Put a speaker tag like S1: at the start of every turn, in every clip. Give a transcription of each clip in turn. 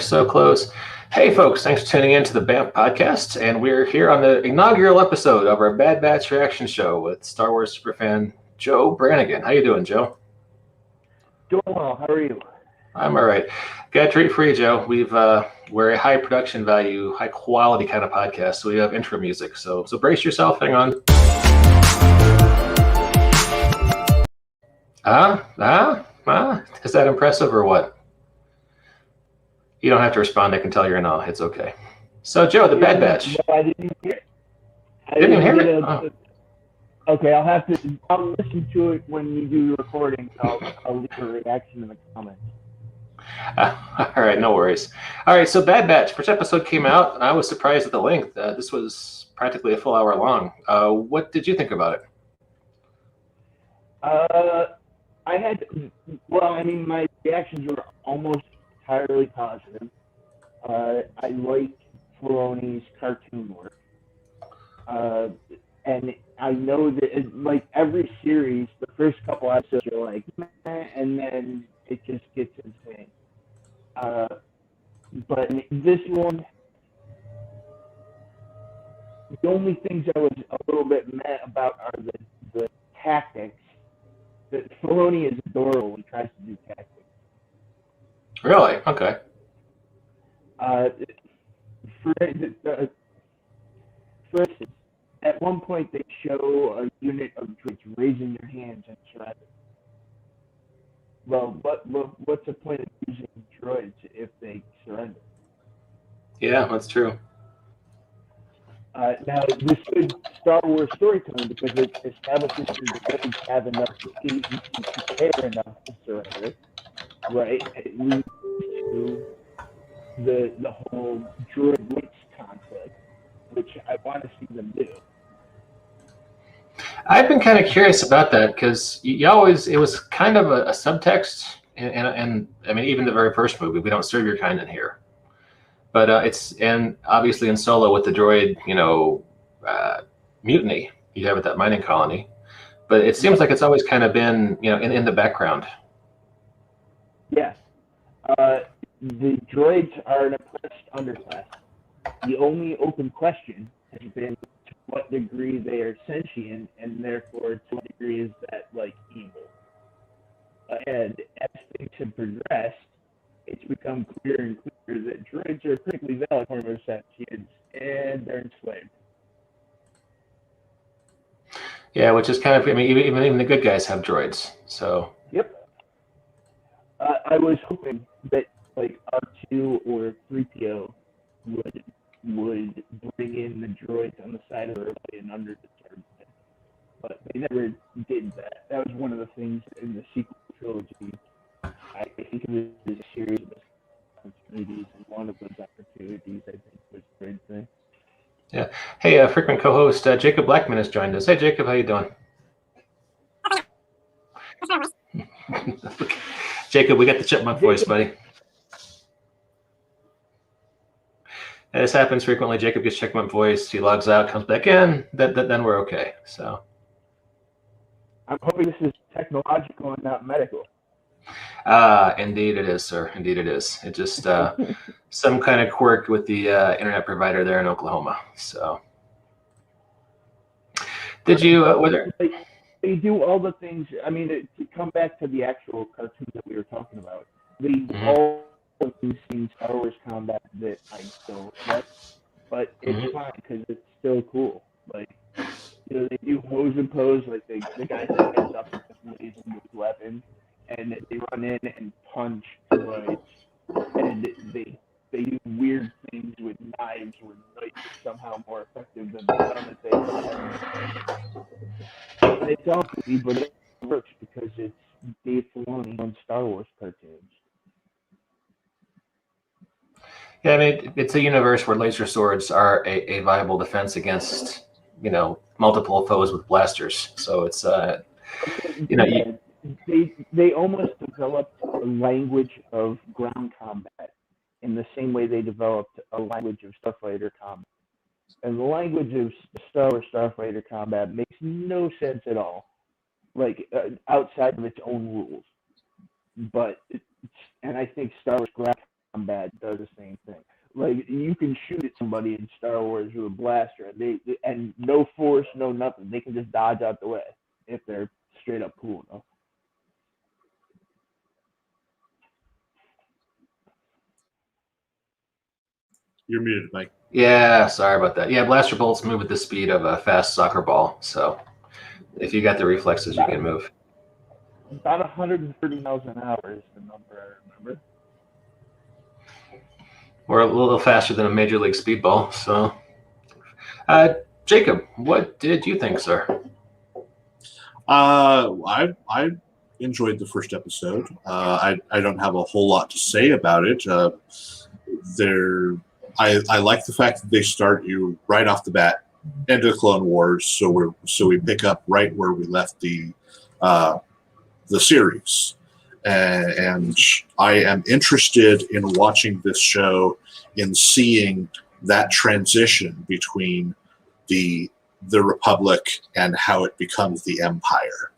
S1: So close. Hey, folks, thanks for tuning in to the BAMP podcast. And we're here on the inaugural episode of our Bad Batch reaction show with Star Wars superfan Joe Brannigan. How you doing, Joe?
S2: Doing well. How are you?
S1: I'm all right. Got a treat for you, Joe. We're a high production value, high quality kind of podcast, so we have intro music. So brace yourself. Hang on. Is that impressive or what? You don't have to respond. I can tell you're in awe. It's okay. So, Joe, the Bad Batch.
S2: No, I didn't hear it.
S1: I didn't hear it? Oh.
S2: Okay, I'll listen to it when you do the recording. I'll leave a reaction in the comments.
S1: All right, no worries. All right, so Bad Batch. First episode came out, and I was surprised at the length. This was practically a full hour long. What did you think about it?
S2: My reactions were almost entirely positive. I liked Filoni's cartoon work. And I know that, like every series, the first couple episodes are like, meh, and then it just gets insane. But this one, the only things I was a little bit meh about are the tactics. That Filoni is adorable when he tries to do tactics.
S1: Really? Okay.
S2: For instance, at one point they show a unit of droids raising their hands and surrender. Well, what's the point of using droids if they surrender?
S1: Yeah, that's true.
S2: Now, this is Star Wars storytelling because it establishes that the droids have enough agency to care enough to surrender, right? It leads to the whole droid links conflict, which I want to see them do.
S1: I've been kind of curious about that because it was kind of a subtext, and I mean, even the very first movie, we don't serve your kind in here. But and obviously in Solo with the droid, mutiny you have at that mining colony. But it seems like it's always kind of been, in the background.
S2: Yes. The droids are an oppressed underclass. The only open question has been to what degree they are sentient, and therefore to what degree is that like evil. And as things have progressed, it's become clearer and clearer that droids are a perfectly valid form of sentience, and they're enslaved.
S1: Yeah, which is kind of, I mean, even the good guys have droids. So.
S2: Yep. I was hoping that like R2 or 3PO would bring in the droids on the side of the rebellion under the third, but they never did that. That was one of the things in the sequel trilogy. I think it was a series of opportunities, and one of those opportunities I think was droid thing.
S1: Yeah. Hey, frequent co-host Jacob Blackman has joined us. Hey, Jacob, how you doing? Jacob, we got the chipmunk voice, buddy. And this happens frequently. Jacob gets chipmunk voice. He logs out, comes back in. Then we're okay. So.
S2: I'm hoping this is technological and not medical.
S1: Indeed it is, sir. Indeed it is. It just some kind of quirk with the internet provider there in Oklahoma. So, did you? Whether
S2: they do all the things. I mean, to come back to the actual cartoon that we were talking about, they do all of these things Star Wars combat that I don't like, but it's fine because it's still cool. Like, they do hose and pose, like the guy that gets up and lays into his weapon, and they run in and punch droids, and they do weird things with knives where knives are somehow more effective than the gun that they have. And it's all goofy, but it works because it's Dave Filoni on Star Wars cartoons.
S1: Yeah, I mean, it's a universe where laser swords are a viable defense against, multiple foes with blasters. So it's,
S2: They almost developed a language of ground combat in the same way they developed a language of starfighter combat. And the language of Star Wars starfighter combat makes no sense at all, like outside of its own rules. But and I think Star Wars ground combat does the same thing. Like you can shoot at somebody in Star Wars with a blaster, and no force, no nothing. They can just dodge out the way if they're straight up cool enough.
S3: You're muted, Mike.
S1: Yeah, sorry about that. Yeah, blaster bolts move at the speed of a fast soccer ball. So if you got the reflexes, you can move.
S2: About 130 miles an hour is the number I remember.
S1: We're a little faster than a major league speedball. So, Jacob, what did you think, sir?
S3: I enjoyed the first episode. I don't have a whole lot to say about it. I like the fact that they start you right off the bat into the Clone Wars, so we pick up right where we left the series, and I am interested in watching this show, in seeing that transition between the Republic and how it becomes the Empire.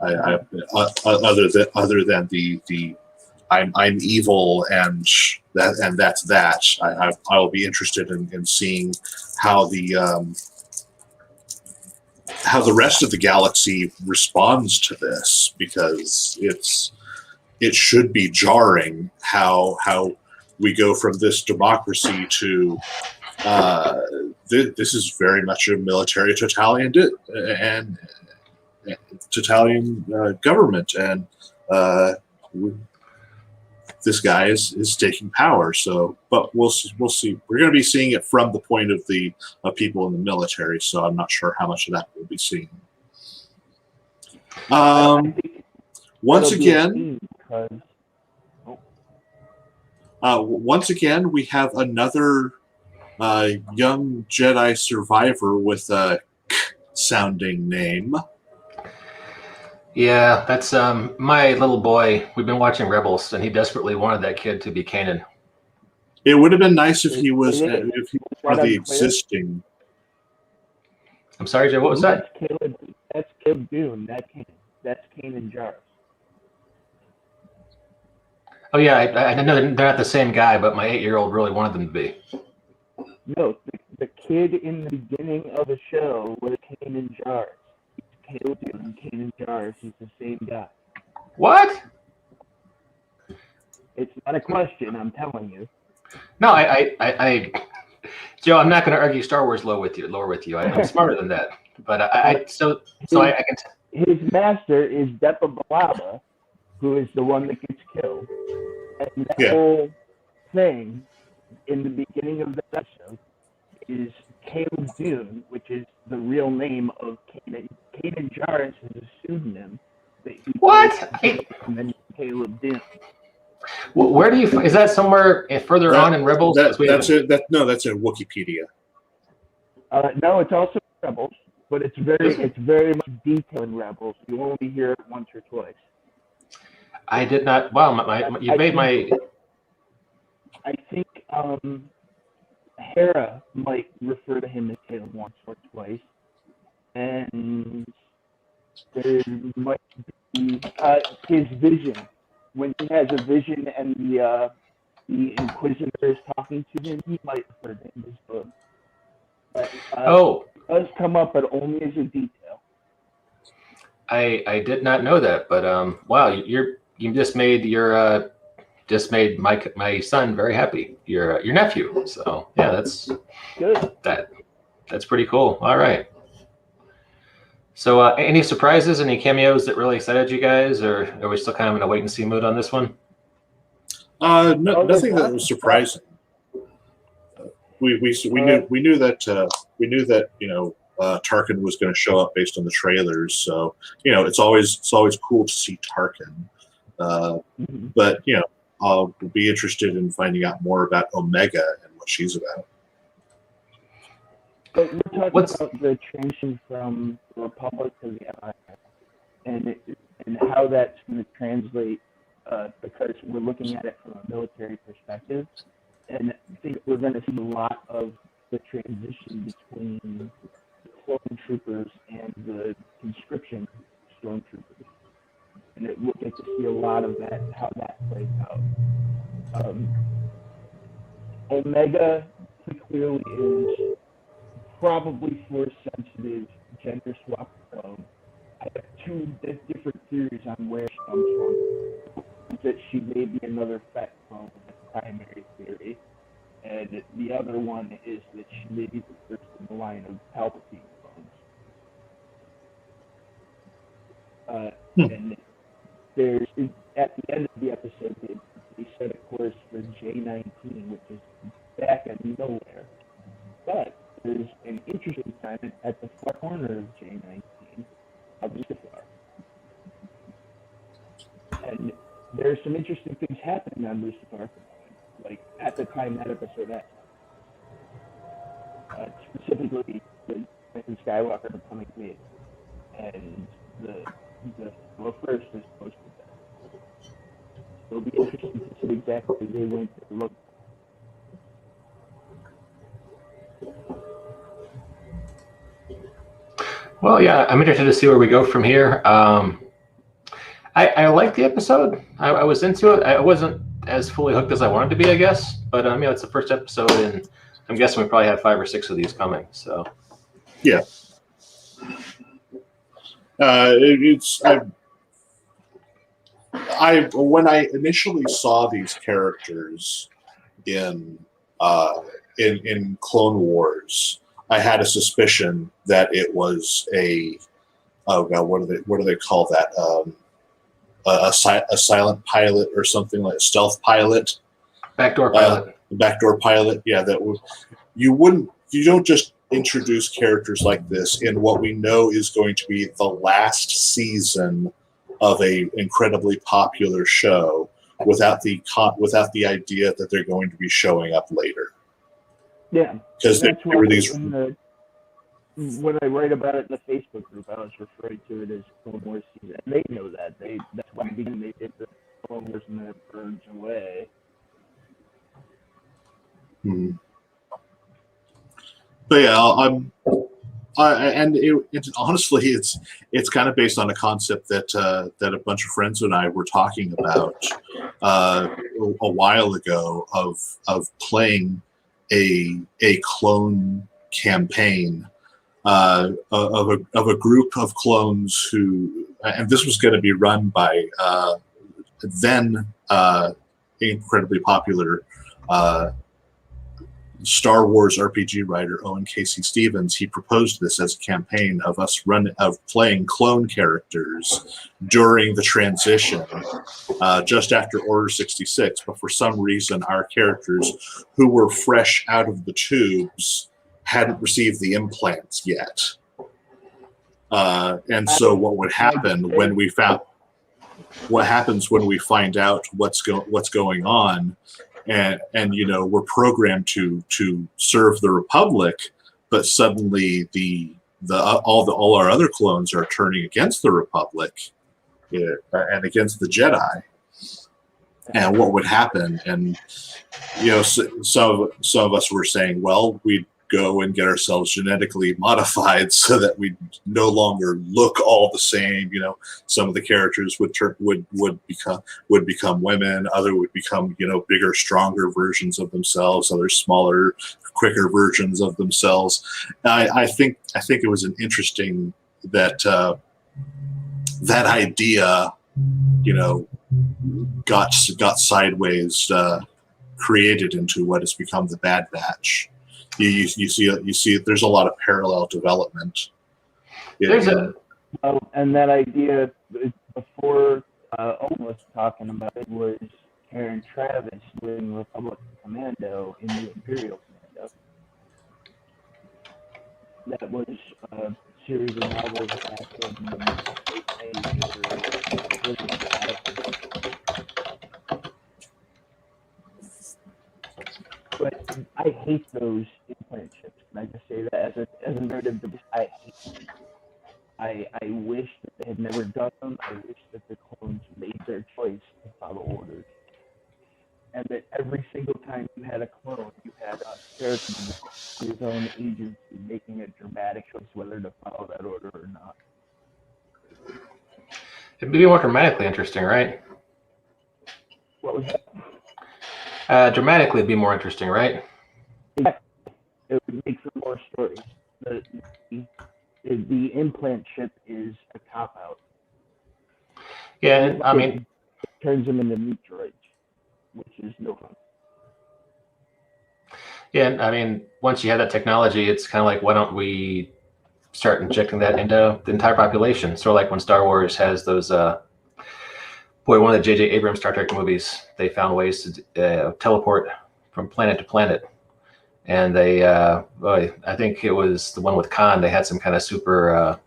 S3: Other than the I'm evil and that's that. I will be interested in seeing how the rest of the galaxy responds to this, because it should be jarring how we go from this democracy to this is very much a military totalitarian government, and this guy is taking power. So, but we'll see. We're going to be seeing it from the point of people in the military. So I'm not sure how much of that we'll be seeing. Once again, we have another young Jedi survivor with a sounding name.
S1: Yeah, that's my little boy. We've been watching Rebels, and he desperately wanted that kid to be Kanan.
S3: It would have been nice if he was one of the existing.
S1: I'm sorry, Joe. What was that?
S2: That's Caleb Dune. That's Kanan Jarrus.
S1: Oh yeah, I know they're not the same guy, but my 8-year-old really wanted them to be.
S2: No, the kid in the beginning of the show was Kanan Jarrus. Caleb Dune, Kanan Jarrus is the same guy.
S1: What?
S2: It's not a question, I'm telling you.
S1: No, I Joe, I'm not going to argue Star Wars lower with you. I'm smarter than that. But I can.
S2: His master is Depa Billaba, who is the one that gets killed. And that whole thing in the beginning of the episode is Caleb Dune, which is the real name of Kanan. Kanan Jarrus is a pseudonym.
S1: What?
S2: And then Caleb Dune.
S1: Where do you? Is that somewhere further on in Rebels?
S3: That's in Wikipedia.
S2: No, it's also Rebels, but it's very much detailed in Rebels. You only hear it once or twice.
S1: I did not. Wow, you made my.
S2: I think Hera might refer to him as Caleb once or twice, and there might be his vision. When he has a vision and the Inquisitor is talking to him, he might refer to him as Bud. But, it does come up, but only as a detail.
S1: I did not know that, but wow, you just made my son very happy. Your nephew. So yeah, that's
S2: good.
S1: That's pretty cool. All right. So any surprises, any cameos that really excited you guys, or are we still kind of in a wait and see mood on this one?
S3: No, nothing that was surprising. We knew that Tarkin was going to show up based on the trailers, so it's always cool to see Tarkin. But I'll be interested in finding out more about Omega and what she's about.
S2: But we're talking about the transition from the Republic to the Empire, and how that's going to translate, because we're looking at it from a military perspective, and I think we're going to see a lot of the transition between the clone troopers and the conscription stormtroopers, and we'll get to see a lot of that, how that plays out. Um, Omega clearly is probably force sensitive, gender swap clone. I have two different theories on where she comes from. That she may be another Fett clone, that's the primary theory. And the other one is that she may be the first in the line of Palpatine clones. And there's, at the end of the episode, they set a course for J19, which is back at nowhere. But there's an interesting planet at the far corner of J19, of Mustafar. And there's some interesting things happening on Mustafar, like at the time that episode ends. Specifically, the Anakin Skywalker becoming mid, and the first is posted there. It'll be interesting to see exactly they went to look.
S1: Well, yeah, I'm interested to see where we go from here. I liked the episode. I was into it. I wasn't as fully hooked as I wanted to be, I guess. But it's the first episode, and I'm guessing we probably have 5 or 6 of these coming. So
S3: yeah, I when I initially saw these characters in Clone Wars, I had a suspicion that it was what do they call that? A silent pilot or something, like a stealth pilot,
S1: backdoor pilot.
S3: Backdoor pilot. Yeah, you don't just introduce characters like this in what we know is going to be the last season of a incredibly popular show without the idea that they're going to be showing up later.
S2: Yeah,
S3: because there were these.
S2: When I write about it in the Facebook group, I was referring to it as Clone Wars season. And they know that. That's why they did the Clone Wars and then it burns away.
S3: Hmm. But yeah, honestly, it's kind of based on a concept that a bunch of friends and I were talking about a while ago of playing a clone campaign. Of a group of clones who, and this was going to be run by then incredibly popular Star Wars RPG writer Owen Casey Stevens. He proposed this as a campaign of us playing clone characters during the transition, just after Order 66. But for some reason, our characters who were fresh out of the tubes hadn't received the implants yet. And so what would happen when we find out what's going on, and we're programmed to serve the Republic, but suddenly all our other clones are turning against the Republic and against the Jedi. And what would happen? And some of us were saying, well, we'd go and get ourselves genetically modified so that we no longer look all the same. Some of the characters would become women, other would become bigger, stronger versions of themselves, other smaller, quicker versions of themselves. I think it was an interesting that idea got sideways, created into what has become the Bad Batch. You see there's a lot of parallel development.
S2: And that idea before Owen was talking about it was Karen Travis doing Republic Commando in the Imperial Commando. That was a series of novels back in the late 90s. But I hate those implant chips. Can I just say that as a narrative, I hate them. I wish that they had never done them. I wish that the clones made their choice to follow orders. And that every single time you had a clone, you had a character with his own agency making a dramatic choice whether to follow that order or not.
S1: It'd be more dramatically interesting, right?
S2: What was that?
S1: Dramatically, it'd be more interesting, right?
S2: It would make for more stories. The implant chip is a cop out.
S1: Yeah, and, I mean,
S2: it turns them into meat droids, which is no fun.
S1: yeah, and I mean, once you have that technology, it's kind of like, why don't we start injecting that into the entire population? Sort of like when Star Wars has those. One of the J.J. Abrams Star Trek movies, they found ways to teleport from planet to planet, and they, I think it was the one with Khan. They had some kind of super.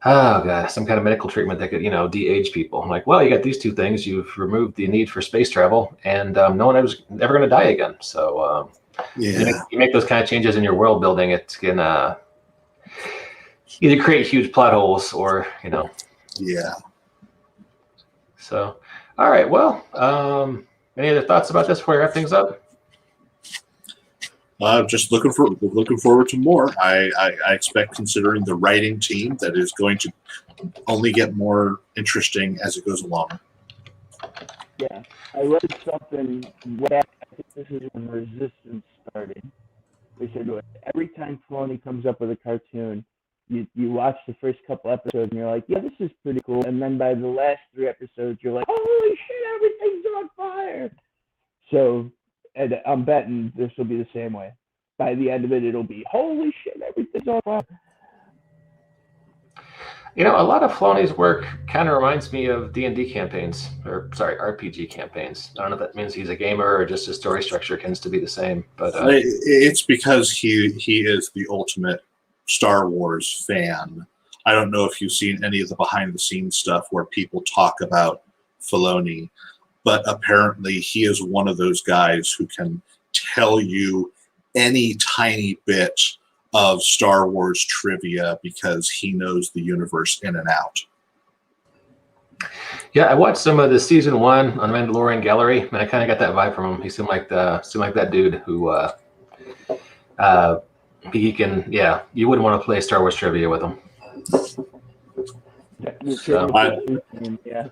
S1: Oh god, some kind of medical treatment that could, de-age people. I'm like, well, you got these two things. You've removed the need for space travel, and no one is ever going to die again. So you make those kind of changes in your world building, it can either create huge plot holes or,
S3: Yeah.
S1: So, all right. Well, any other thoughts about this before we wrap things up?
S3: Just looking forward to more. I expect, considering the writing team, that is going to only get more interesting as it goes along.
S2: Yeah, I read something. I think this is when Resistance started. They said every time Filoni comes up with a cartoon, you watch the first couple episodes and you're like, yeah, this is pretty cool. And then by the last 3 episodes, you're like, holy shit, everything's on fire. So, and I'm betting this will be the same way. By the end of it, it'll be, holy shit, everything's on fire.
S1: A lot of Filoni's work kind of reminds me of D&D campaigns, RPG campaigns. I don't know if that means he's a gamer or just his story structure tends to be the same. But
S3: it's because he is the ultimate Star Wars fan. I don't know if you've seen any of the behind-the-scenes stuff where people talk about Filoni, but apparently he is one of those guys who can tell you any tiny bit of Star Wars trivia because he knows the universe in and out.
S1: Yeah, I watched some of the season 1 on the Mandalorian Gallery, and I kind of got that vibe from him. He seemed like that dude who he can. Yeah, you wouldn't want to play Star Wars trivia with him.
S2: Yeah.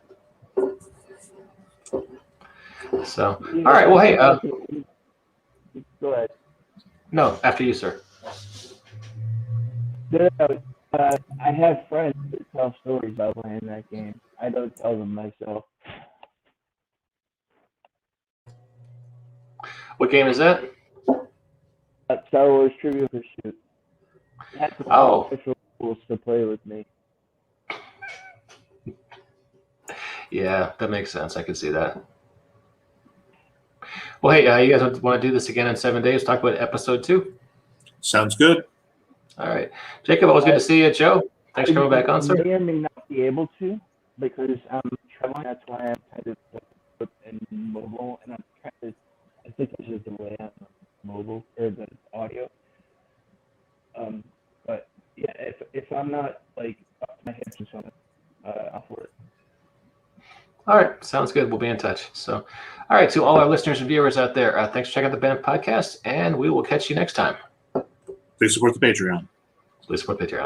S1: So, all right. Well, hey.
S2: Go ahead.
S1: No, after you, sir.
S2: I have friends that tell stories about playing that game. I don't tell them myself.
S1: What game is that?
S2: Star Wars Trivial Pursuit. You have to follow official rules to play with me.
S1: Yeah, that makes sense. I can see that. Well, hey, you guys want to do this again in 7 days? Talk about episode 2?
S3: Sounds good.
S1: All right. Jacob, always good to see you. Joe, thanks for coming back on, sir.
S2: I may or may not be able to because I'm traveling. That's why I'm kind of in mobile, and I'm trying to. I think this is the way on mobile or the audio. But yeah, if I'm not like up to my hips or something, I'll for it.
S1: All right, sounds good. We'll be in touch. So, all right, to all our listeners and viewers out there, thanks for checking out the BAM podcast, and we will catch you next time.
S3: Please support the Patreon.
S1: Please support Patreon.